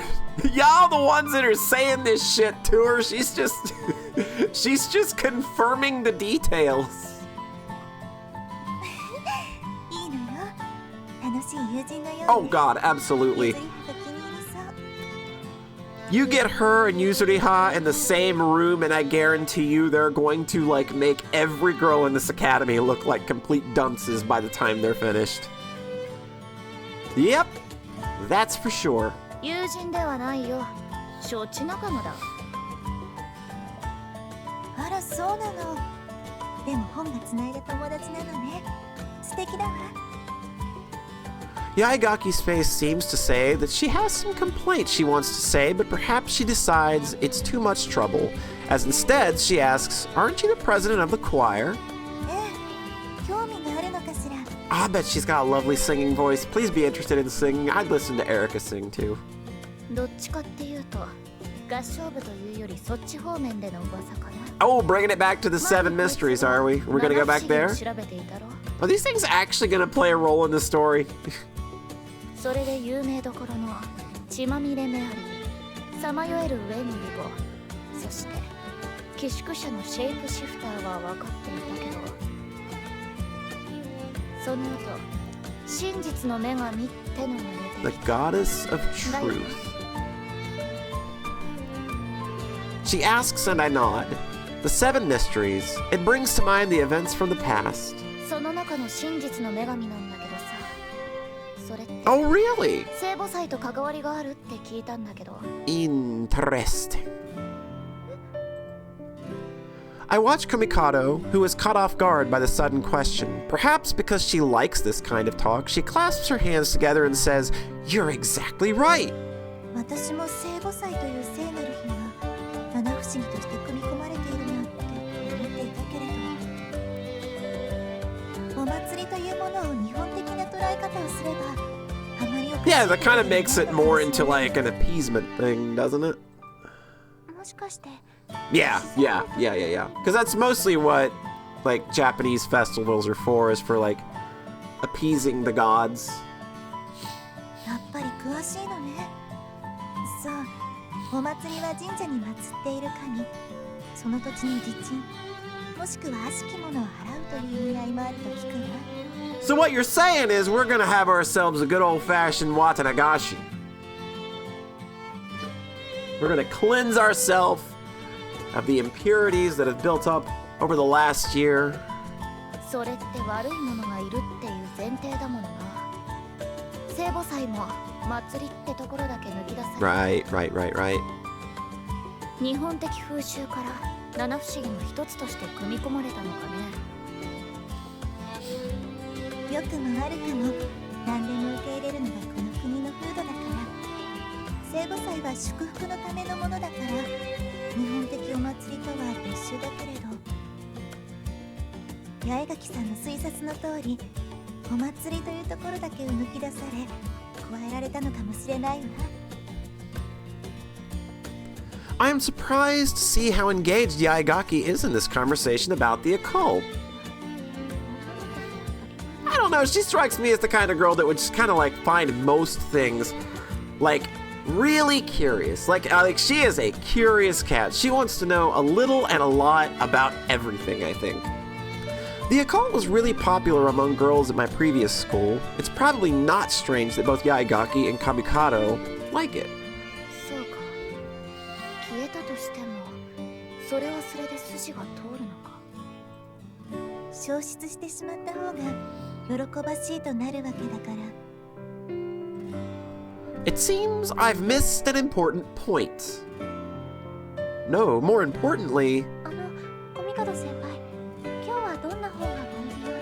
Y'all the ones that are saying this shit to her. She's just confirming the details. いいのよ。楽しい友人のように。 Oh God, absolutely. You get her and Yuzuriha in the same room, and I guarantee you they're going to like make every girl in this academy look like complete dunces by the time they're finished. Yep, that's for sure. 友人ではないよ。承知仲間だ。あら、そうなの。でも本がつないだ友達なのね。素敵だわ。Yaegaki's face seems to say that she has some complaints she wants to say, but perhaps she decides it's too much trouble, as instead she asks, aren't you the president of the choir? I bet she's got a lovely singing voice. Please be interested in singing. I'd listen to Erica sing too. どっちかっていうと、合唱部というよりそっち方面での噂かな。Oh, bringing it back to the seven mysteries, are we? We're gonna go back there? Are these things actually gonna play a role in the story? それで有名どころの血まみれメアリー、さまよえるウェンディゴ、そして寄宿舎のシェイプシフターは分かっていたけど、その後真実の女神ってのが出てきた。 The goddess of truth. She asks and I nod. The seven mysteries. It brings to mind the events from the past. その中の真実の女神なんだけどさ。それって Oh, really? 聖母祭と関わりがあるって聞いたんだけど。 Interesting. I watch Komikado, who is caught off guard by the sudden question. Perhaps because she likes this kind of talk, she clasps her hands together and says, "You're exactly right." 私も聖母祭という聖なる日が七不思議として組み込まれているなんて思っていたけれど、お祭りというものを日本的な捉え方をすればあまりよく Yeah, that kind of makes it more into like an appeasement thing, doesn't it? もしかして Yeah. Because that's mostly what like Japanese festivals are for, is for like appeasing the gods. やっぱり詳しいのね。そう、お祭りは神社に祀っている神、その土地の地鎮、もしくは悪しきものを払うという意味合いもあると聞くわ。 So what you're saying is we're gonna have ourselves a good old-fashioned Watanagashi. We're gonna cleanse ourselves of the impurities that have built up over the last year. それって悪いものがいるっていう前提だものな。聖母祭も祭りってところだけ抜き出され、 Right. 日本的風習から七不思議の一つとして組み込まれたのかね。良くも悪くも何でも受け入れるのがこの国の風土だから、聖母祭は祝福のためのものだから日本的お祭りとは別種だけれど、八重垣さんの推察の通りお祭りというところだけを抜き出され加えられたのかもしれないわ。 I am surprised to see how engaged Yaegaki is in this conversation about the occult. I don't know, she strikes me as the kind of girl that would just kind of like find most things like really curious. Like she is a curious cat. She wants to know a little and a lot about everything, I think. The occult was really popular among girls at my previous school. It's probably not strange that both Yaegaki and Kamikado like it. そうか。消えたとしても、それはそれで筋が通るのか。消失してしまった方が喜ばしいとなるわけだから。 It seems I've missed an important point. No, more importantly, コミカド先輩、今日はどんな本がご利用で？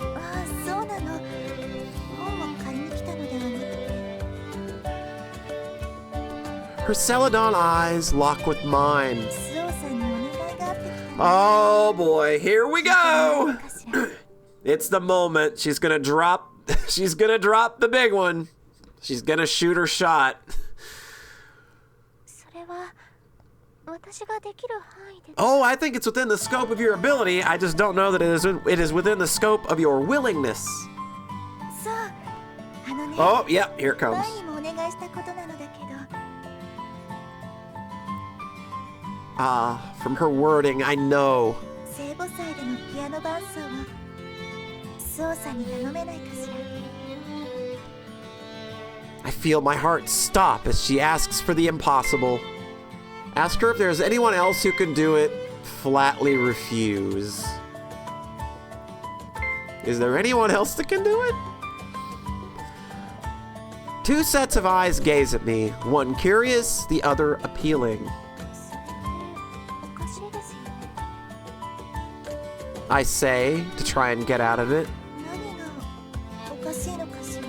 ああ、そうなの。本を借りに来たのではなくて、 her celadon eyes lock with mine. スオさんにお願いがあってきたの。 Oh boy, here we go! かしら。 It's the moment. She's gonna drop the big one. She's gonna shoot her shot. それは私ができる範囲で。 Oh, I think it's within the scope of your ability. I just don't know that it is within the scope of your willingness. そう。あのね。 Oh, yeah, here it comes. 前にもお願いしたことなのだけど。 Ah, from her wording, I know. 聖母祭でのピアノ伴奏をスオさんに頼めないかしら。 I feel my heart stop as she asks for the impossible. Ask her if there's anyone else who can do it. Flatly refuse. Is there anyone else that can do it? Two sets of eyes gaze at me, one curious, the other appealing. それっておかしいですよね。 I say, to try and get out of it. 何がおかしいのかしら。合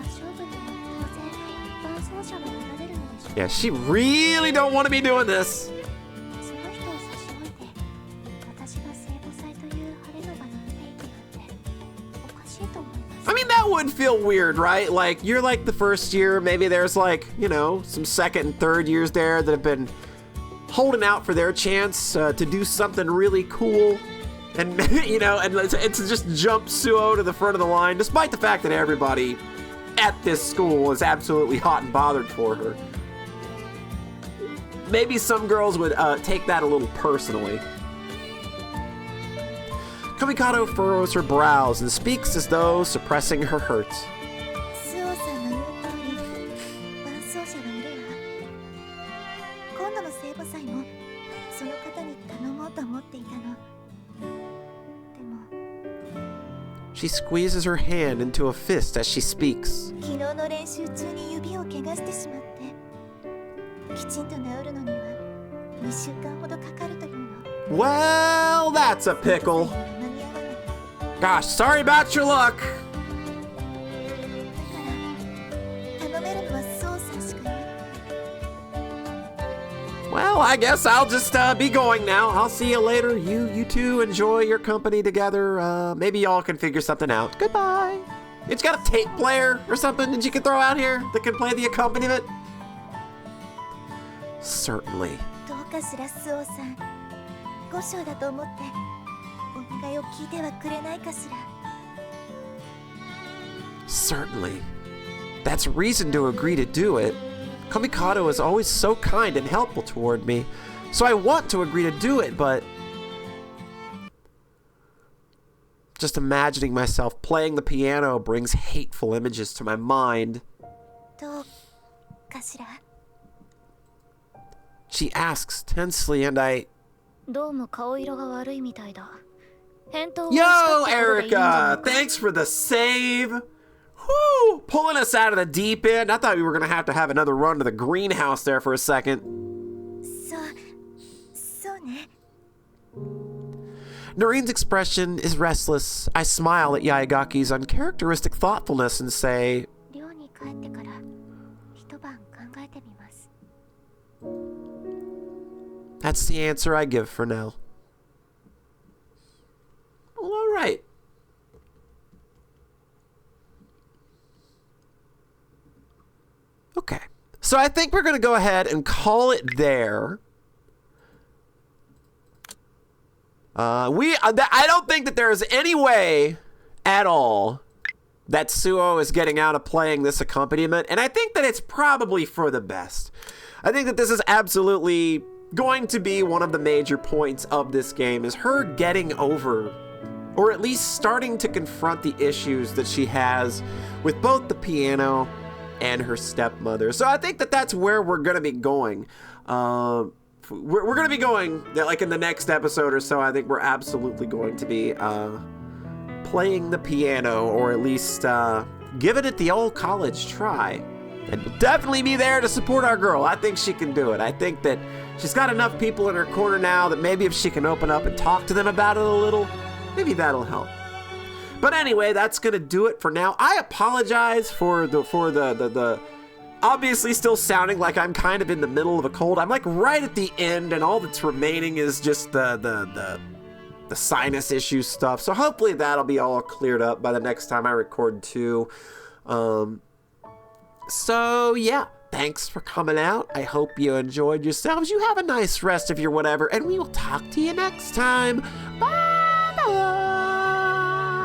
唱部には当然伴奏者がおられるのでしょう。 Yeah, she really don't want to be doing this. その人を差し置いて、私が聖母祭という晴れの場に出ていくなんておかしいと思います。 I mean, that would feel weird, right? Like, you're like the first year, maybe there's like, you know, some second and third years there that have been holding out for their chance to do something really cool. And, you know, and it's just jump Suo to the front of the line, despite the fact that everybody at this school is absolutely hot and bothered for her. Maybe some girls would take that a little personally. Kamikado furrows her brows and speaks as though suppressing her hurts. スオさんの言う通り、伴奏者はいるわ。今度の聖母祭もその方に頼もうと思っていたの。でも She squeezes her hand into a fist as she speaks. 昨日の練習中に指を怪我してしまって、きちんと治るのには2週間ほどかかるというの。 Well, that's a pickle. 間に合わない。 Gosh, sorry about your luck. だから頼めるのはスオさんしかいない。 Well, I guess I'll just be going now. I'll see you later. You two enjoy your company together. Maybe y'all can figure something out. Goodbye. It's got a tape player or something that you can throw out here that can play the accompaniment. Certainly. どうかしらスオさん。五章だと思ってお願いを聞いてはくれないかしら。 Certainly. That's reason to agree to do it. Kamikado is always so kind and helpful toward me, so I want to agree to do it, but just imagining myself playing the piano brings hateful images to my mind. どうかしら。 She asks tensely, and I... どうも顔色が悪いみたいだ。返答をしたって Yo, ことでいいんじゃない Erica! か Thanks for the save! Whoo! Pulling us out of the deep end. I thought we were going to have another run to the greenhouse there for a second. そうね。 Noreen's expression is restless. I smile at Yaigaki's uncharacteristic thoughtfulness and say, 寮に帰ってから一晩考えてみます。 That's the answer I give for now. Well, all right. Okay. So I think we're going to go ahead and call it there. I don't think that there is any way at all that Suo is getting out of playing this accompaniment, and I think that it's probably for the best. I think that this is absolutely going to be one of the major points of this game, is her getting over, or at least starting to confront the issues that she has with both the piano and her stepmother. So I think that that's where we're going to be going. We're going to be going, like, in the next episode or so. I think we're absolutely going to be playing the piano, or at least giving it the old college try. And we'll definitely be there to support our girl. I think she can do it. I think that she's got enough people in her corner now that maybe if she can open up and talk to them about it a little, maybe that'll help. But anyway, that's going to do it for now. I apologize for the obviously still sounding like I'm kind of in the middle of a cold. I'm like right at the end, and all that's remaining is just the sinus issue stuff. So hopefully that'll be all cleared up by the next time I record too. So yeah, thanks for coming out. I hope you enjoyed yourselves. You have a nice rest of your whatever, and we will talk to you next time.